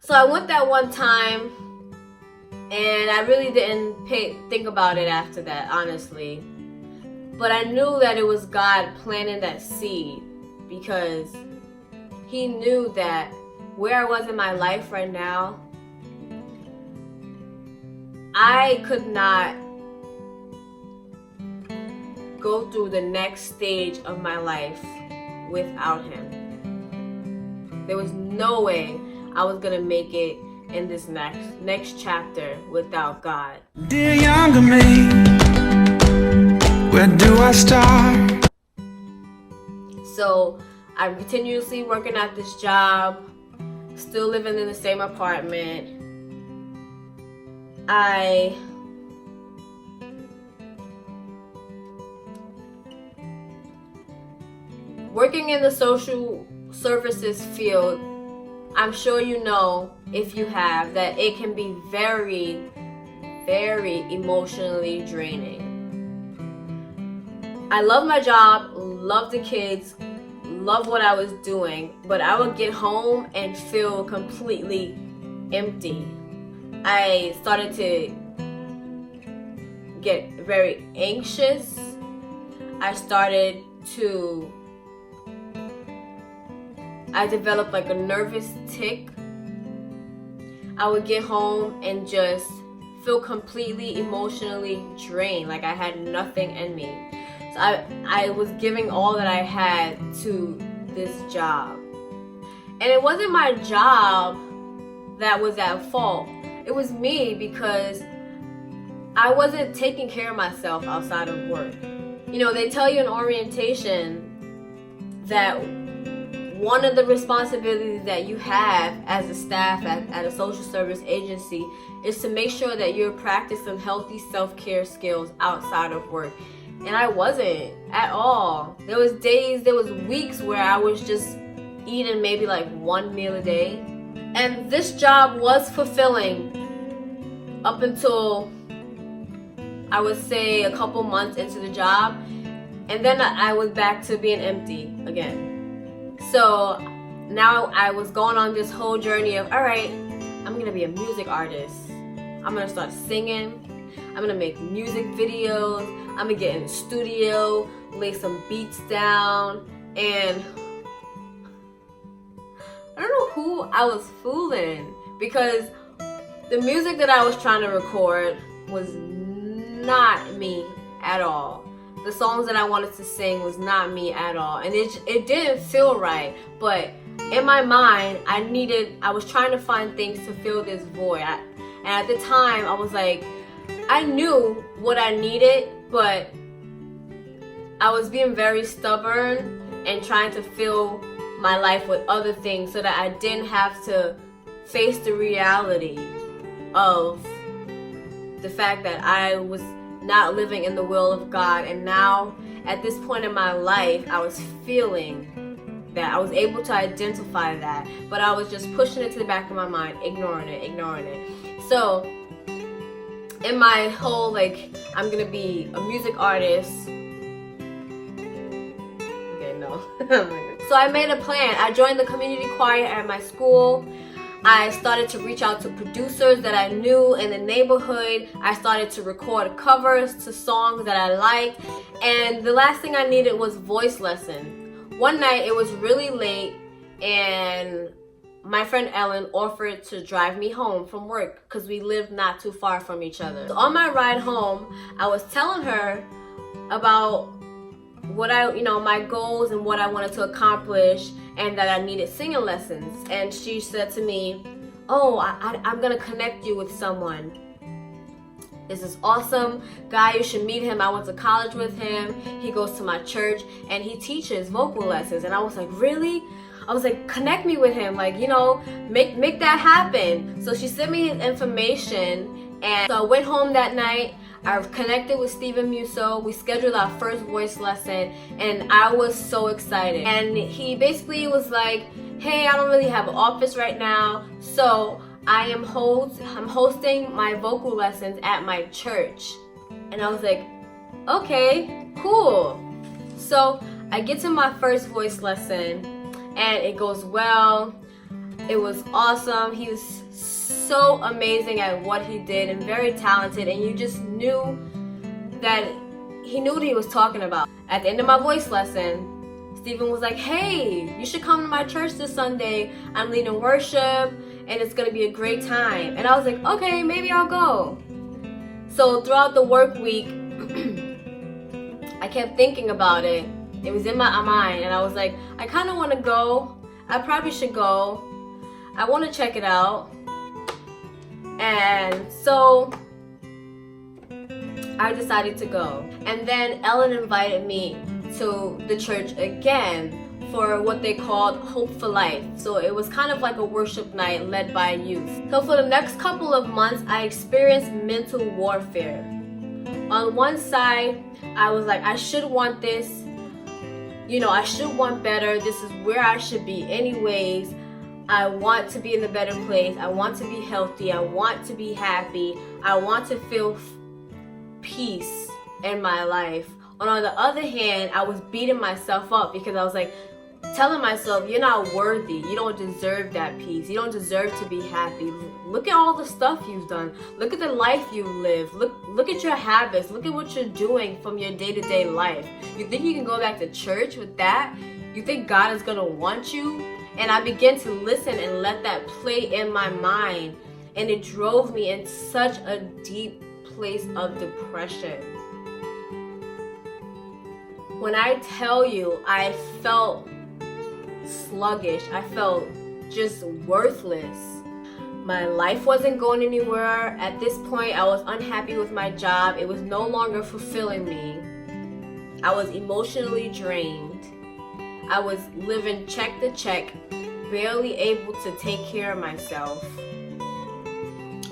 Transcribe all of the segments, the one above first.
So I went that one time, and I really didn't think about it after that, honestly. But I knew that it was God planting that seed, because He knew that where I was in my life right now, I could not go through the next stage of my life without Him. There was no way I was gonna make it in this next chapter without God. Dear younger me, where do I start? So I'm continuously working at this job, still living in the same apartment. Working in the social services field, I'm sure you know, if you have, that it can be very, very emotionally draining. I love my job, love the kids, love what I was doing, but I would get home and feel completely empty. I started to get very anxious. I developed like a nervous tick. I would get home and just feel completely emotionally drained, like I had nothing in me. So I was giving all that I had to this job. And it wasn't my job that was at fault. It was me, because I wasn't taking care of myself outside of work. You know, they tell you in orientation that one of the responsibilities that you have as a staff at a social service agency is to make sure that you're practicing healthy self-care skills outside of work. And I wasn't at all. There was weeks where I was just eating maybe like one meal a day. And this job was fulfilling up until, I would say, a couple months into the job. And then I was back to being empty again. So now I was going on this whole journey of, all right, I'm going to be a music artist. I'm going to start singing. I'm going to make music videos. I'm going to get in the studio, lay some beats down. And I don't know who I was fooling, because the music that I was trying to record was not me at all. The songs that I wanted to sing was not me at all. And it didn't feel right. But in my mind, I was trying to find things to fill this void. And at the time, I was like, I knew what I needed, but I was being very stubborn and trying to fill my life with other things so that I didn't have to face the reality of the fact that I was not living in the will of God. And now, at this point in my life, I was feeling that. I was able to identify that, but I was just pushing it to the back of my mind, ignoring it. So, in my whole, like, I'm gonna be a music artist. Okay, no. So I made a plan. I joined the community choir at my school. I started to reach out to producers that I knew in the neighborhood. I started to record covers to songs that I liked. And the last thing I needed was voice lesson. One night, it was really late, and my friend Ellen offered to drive me home from work because we lived not too far from each other. So on my ride home, I was telling her about what my goals and what I wanted to accomplish, and that I needed singing lessons. And she said to me, oh, I'm gonna connect you with someone. This is awesome guy, you should meet him. I went to college with him. He goes to my church and he teaches vocal lessons. And I was like, really? I was like, connect me with him, like, make that happen. So she sent me his information, and so I went home that night. I connected with Steven Musso. We scheduled our first voice lesson, and I was so excited. And he basically was like, hey, I don't really have an office right now, so I'm hosting my vocal lessons at my church. And I was like, okay, cool. So I get to my first voice lesson, and it goes well. It was awesome. He was so amazing at what he did and very talented, and you just knew that he knew what he was talking about. At the end of my voice lesson, Stephen was like, hey, you should come to my church this Sunday. I'm leading worship and it's gonna be a great time. And I was like, okay, maybe I'll go. So throughout the work week, I kept thinking about it. It was in my mind and I was like, I kind of want to go. I probably should go. I want to check it out. And so I decided to go. And then Ellen invited me to the church again for what they called Hope for Life. So it was kind of like a worship night led by youth. So for the next couple of months, I experienced mental warfare. On one side, I was like, I should want this. You know, I should want better. This is where I should be anyways. I want to be in a better place. I want to be healthy. I want to be happy. I want to feel peace in my life. And on the other hand, I was beating myself up because I was like, telling myself, you're not worthy. You don't deserve that peace. You don't deserve to be happy. Look at all the stuff you've done. Look at the life you've lived. Look at your habits. Look at what you're doing from your day-to-day life. You think you can go back to church with that? You think God is going to want you? And I began to listen and let that play in my mind. And it drove me in such a deep place of depression. When I tell you, I felt sluggish. I felt just worthless. My life wasn't going anywhere. At this point, I was unhappy with my job. It was no longer fulfilling me. I was emotionally drained. I was living check to check, barely able to take care of myself.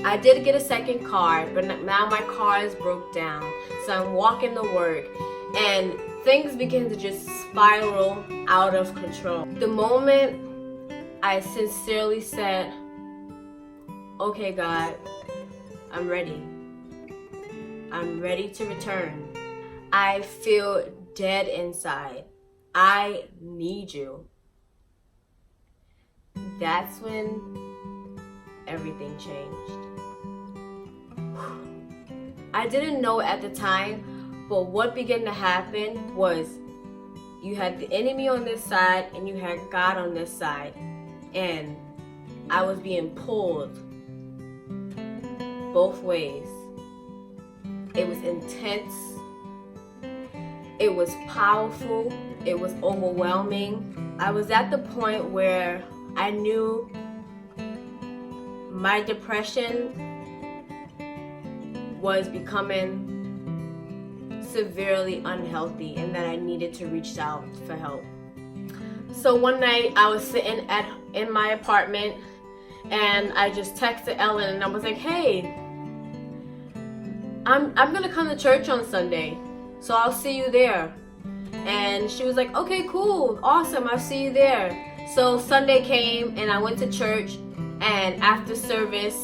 I did get a second car, but now my car is broke down. So I'm walking to work and things begin to just spiral out of control. The moment I sincerely said, okay, God, I'm ready. I'm ready to return. I feel dead inside. I need you. That's when everything changed. I didn't know at the time, but what began to happen was you had the enemy on this side and you had God on this side. And I was being pulled both ways. It was intense. It was powerful. It was overwhelming. I was at the point where I knew my depression was becoming severely unhealthy and that I needed to reach out for help. So one night I was sitting in my apartment and I just texted Ellen and I was like, hey, I'm gonna come to church on Sunday, so I'll see you there. And she was like, okay, cool, awesome, I'll see you there. So Sunday came and I went to church, and after service,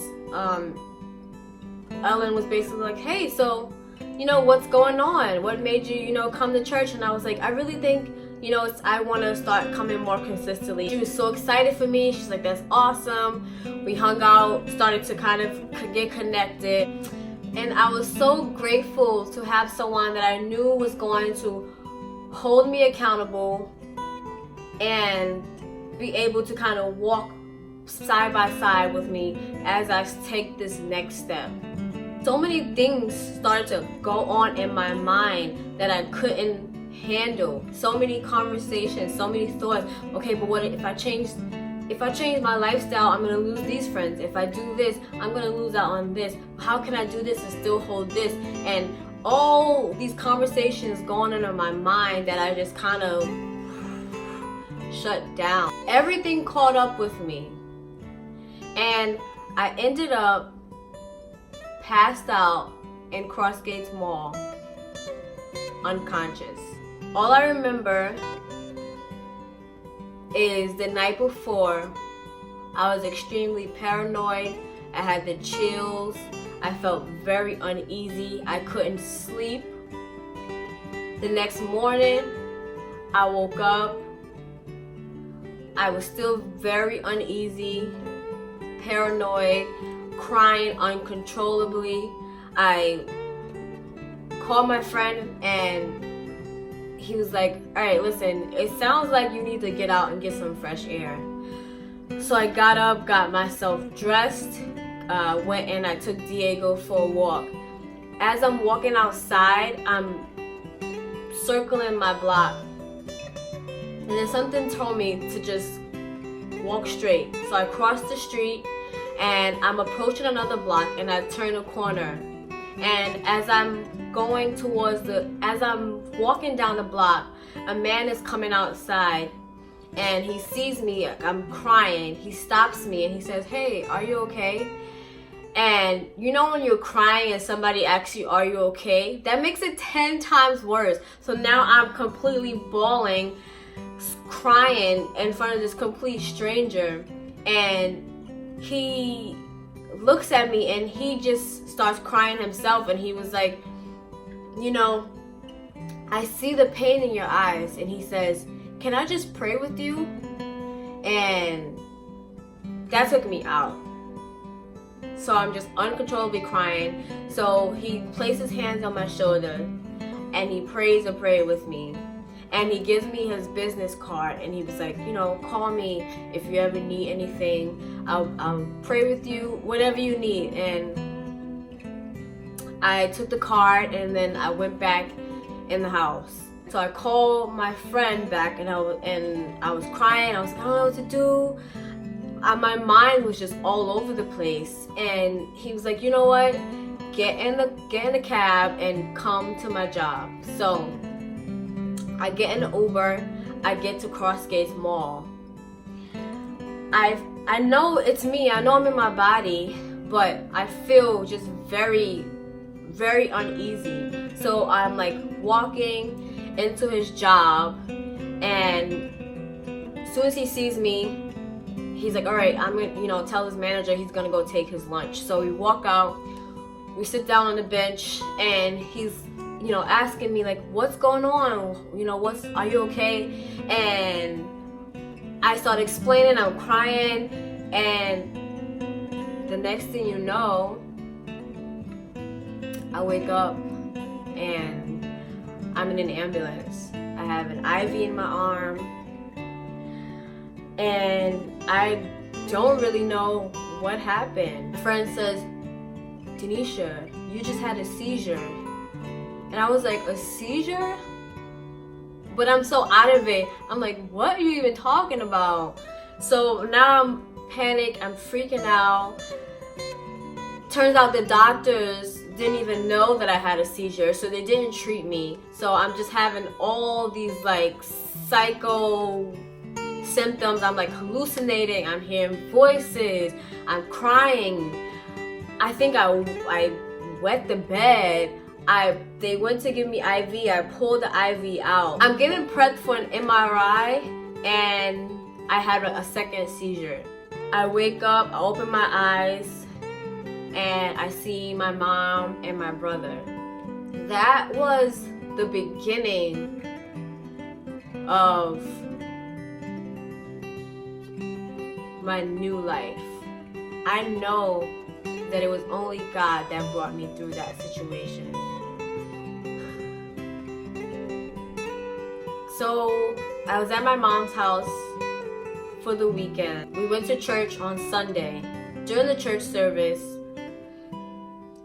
Ellen was basically like, hey, so, you know, what's going on? What made you, you know, come to church? And I was like, I really think, you know, I want to start coming more consistently. She was so excited for me. She's like, that's awesome. We hung out, started to kind of get connected. And I was so grateful to have someone that I knew was going to hold me accountable and be able to kind of walk side by side with me as I take this next step. So many things started to go on in my mind that I couldn't handle. So many conversations, so many thoughts. Okay, but what if I change my lifestyle, I'm gonna lose these friends. If I do this, I'm gonna lose out on this. How can I do this and still hold this? And all these conversations going on in my mind that I just kind of shut down. Everything caught up with me. And I ended up passed out in Crossgates Mall, unconscious. All I remember is the night before, I was extremely paranoid. I had the chills. I felt very uneasy. I couldn't sleep. The next morning, I woke up. I was still very uneasy, paranoid, crying uncontrollably. I called my friend and he was like, all right, listen, it sounds like you need to get out and get some fresh air. So I got up, got myself dressed, went and I took Diego for a walk. As I'm walking outside, I'm circling my block. And then something told me to just walk straight. So I crossed the street and I'm approaching another block and I turn a corner. And as I'm walking down the block, a man is coming outside and he sees me, I'm crying. He stops me and he says, hey, are you okay? And you know when you're crying and somebody asks you, are you okay? That makes it 10 times worse. So now I'm completely bawling, crying in front of this complete stranger. And he looks at me and he just starts crying himself. And he was like, you know, I see the pain in your eyes. And he says, can I just pray with you? And that took me out. So I'm just uncontrollably crying. So he placed his hands on my shoulder and he prays a prayer with me. And he gives me his business card and he was like, you know, call me if you ever need anything. I'll pray with you, whatever you need. And I took the card and then I went back in the house. So I called my friend back and I was crying. I was like, I don't know what to do. My mind was just all over the place. And he was like, you know what? Get in the cab and come to my job. So I get in the Uber. I get to Crossgates Mall. I know it's me. I know I'm in my body, but I feel just very, very uneasy. So I'm like walking into his job, and as soon as he sees me, he's like, all right, I'm gonna, you know, tell his manager he's gonna go take his lunch. So we walk out, we sit down on the bench, and he's, you know, asking me like, what's going on? You know, are you okay? And I start explaining, I'm crying, and the next thing you know, I wake up and I'm in an ambulance. I have an IV in my arm, and I don't really know what happened. A friend says, Denisha, you just had a seizure. And I was like, a seizure? But I'm so out of it. I'm like, what are you even talking about? So now I'm panicked, I'm freaking out. Turns out the doctors didn't even know that I had a seizure, so they didn't treat me. So I'm just having all these like psycho symptoms. I'm like hallucinating, I'm hearing voices, I'm crying. I think I wet the bed. They went to give me IV, I pulled the IV out. I'm getting prepped for an MRI and I had a second seizure. I wake up, I open my eyes, and I see my mom and my brother. That was the beginning of my new life. I know that it was only God that brought me through that situation. So I was at my mom's house for the weekend. We went to church on Sunday. During the church service,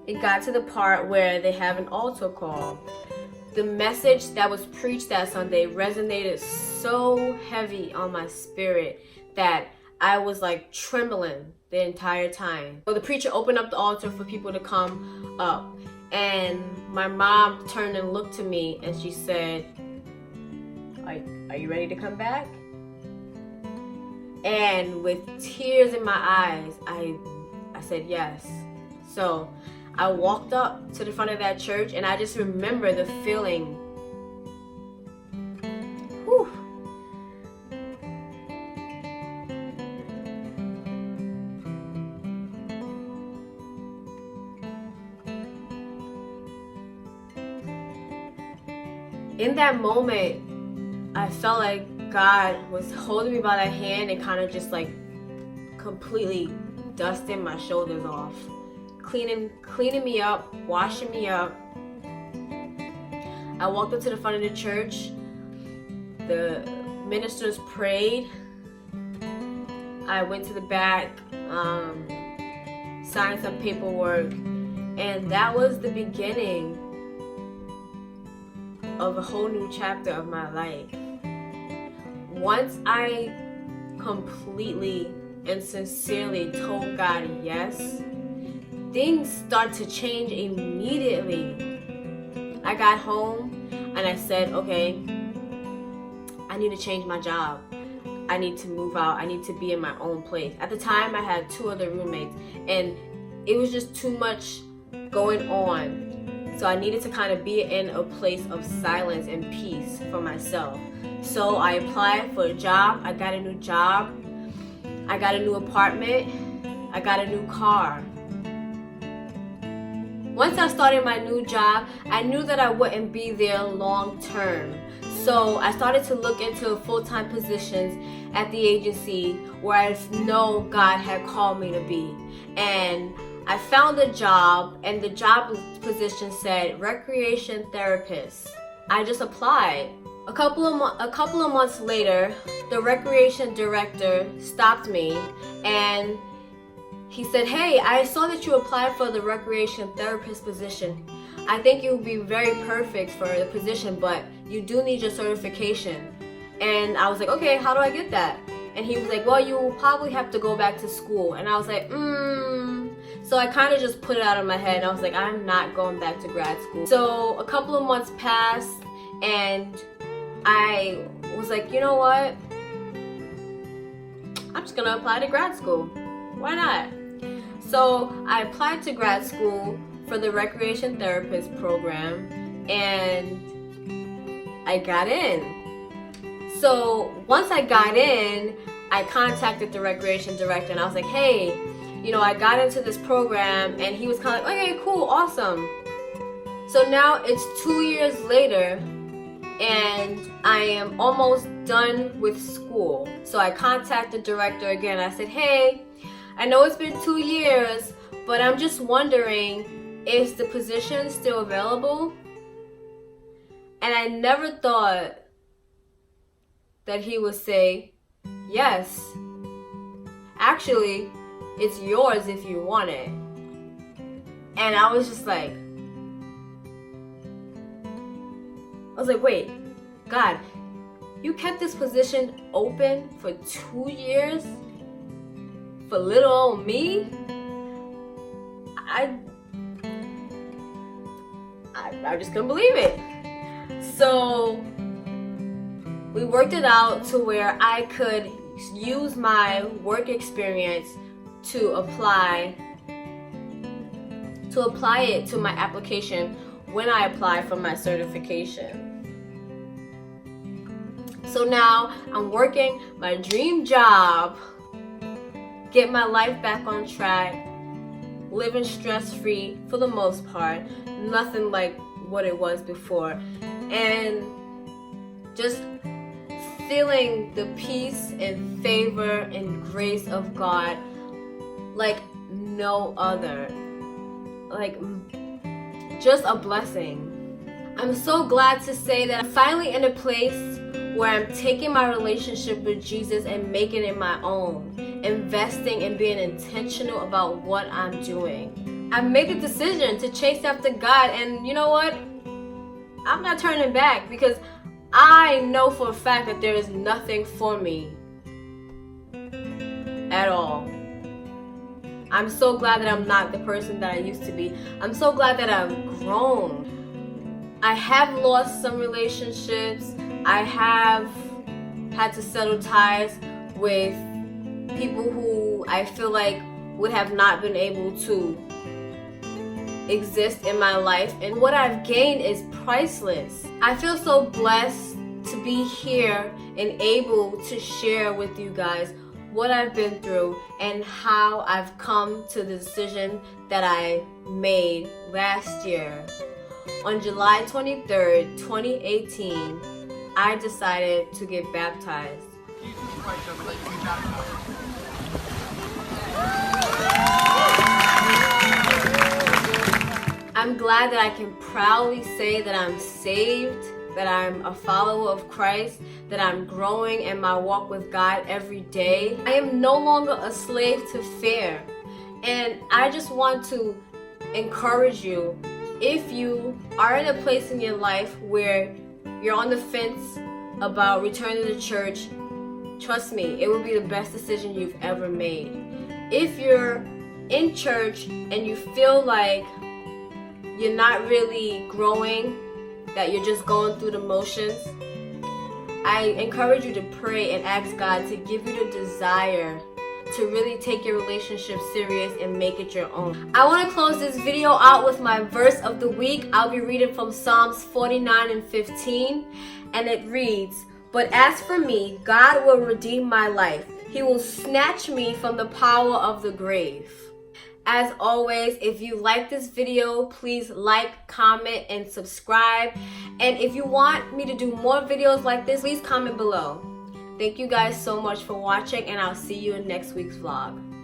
it got to the part where they have an altar call. The message that was preached that Sunday resonated so heavy on my spirit that I was like trembling the entire time. So the preacher opened up the altar for people to come up, and my mom turned and looked to me and she said, are you ready to come back? And with tears in my eyes, I said yes. So I walked up to the front of that church and I just remember the feeling. Whew. In that moment, I felt like God was holding me by the hand and kind of just like completely dusting my shoulders off, cleaning me up, washing me up. I walked up to the front of the church. The ministers prayed. I went to the back, signed some paperwork, and that was the beginning of a whole new chapter of my life. Once I completely and sincerely told God yes, things start to change immediately. I got home and I said, okay, I need to change my job. I need to move out. I need to be in my own place. At the time, I had 2 other roommates, and it was just too much going on. So I needed to kind of be in a place of silence and peace for myself. So I applied for a job. I got a new job. I got a new apartment. I got a new car. Once I started my new job, I knew that I wouldn't be there long term. So I started to look into full-time positions at the agency where I know God had called me to be. And I found a job, and the job position said recreation therapist. I just applied. A couple of months later, the recreation director stopped me and he said, "Hey, I saw that you applied for the recreation therapist position. I think you would be very perfect for the position, but you do need your certification." And I was like, "Okay, how do I get that?" And he was like, "Well, you will probably have to go back to school." And I was like, So I kind of just put it out of my head, and I was like, I'm not going back to grad school. So a couple of months passed, and I was like, you know what? I'm just gonna apply to grad school. Why not? So I applied to grad school for the recreation therapist program, and I got in. So once I got in, I contacted the recreation director, and I was like, hey, I got into this program, and he was kind of like, okay, cool, awesome. So now it's 2 years later, and I am almost done with school. So I contacted the director again. I said, hey, I know it's been 2 years, but I'm just wondering, is the position still available? And I never thought that he would say, yes, actually, it's yours if you want it. And I was just like, wait, God, you kept this position open for 2 years for little old me? I just couldn't believe it. So we worked it out to where I could use my work experience to apply it to my application when I apply for my certification. So now I'm working my dream job, get my life back on track, living stress-free for the most part, nothing like what it was before, and just feeling the peace and favor and grace of God like no other. Like, just a blessing. I'm so glad to say that I'm finally in a place where I'm taking my relationship with Jesus and making it my own, investing and being intentional about what I'm doing. I made the decision to chase after God, and you know what? I'm not turning back, because I know for a fact that there is nothing for me at all. I'm so glad that I'm not the person that I used to be. I'm so glad that I've grown. I have lost some relationships. I have had to settle ties with people who I feel like would have not been able to exist in my life. And what I've gained is priceless. I feel so blessed to be here and able to share with you guys what I've been through and how I've come to the decision that I made last year. On July 23rd, 2018, I decided to get baptized. Jesus Christ, I would like to be baptized. I'm glad that I can proudly say that I'm saved, that I'm a follower of Christ, that I'm growing in my walk with God every day. I am no longer a slave to fear. And I just want to encourage you, if you are in a place in your life where you're on the fence about returning to church, trust me, it will be the best decision you've ever made. If you're in church and you feel like you're not really growing, that you're just going through the motions, I encourage you to pray and ask God to give you the desire to really take your relationship serious and make it your own. I want to close this video out with my verse of the week. I'll be reading from Psalms 49:15, and it reads, "But as for me, God will redeem my life. He will snatch me from the power of the grave." As always, if you like this video, please like, comment, and subscribe. And if you want me to do more videos like this, please comment below. Thank you guys so much for watching, and I'll see you in next week's vlog.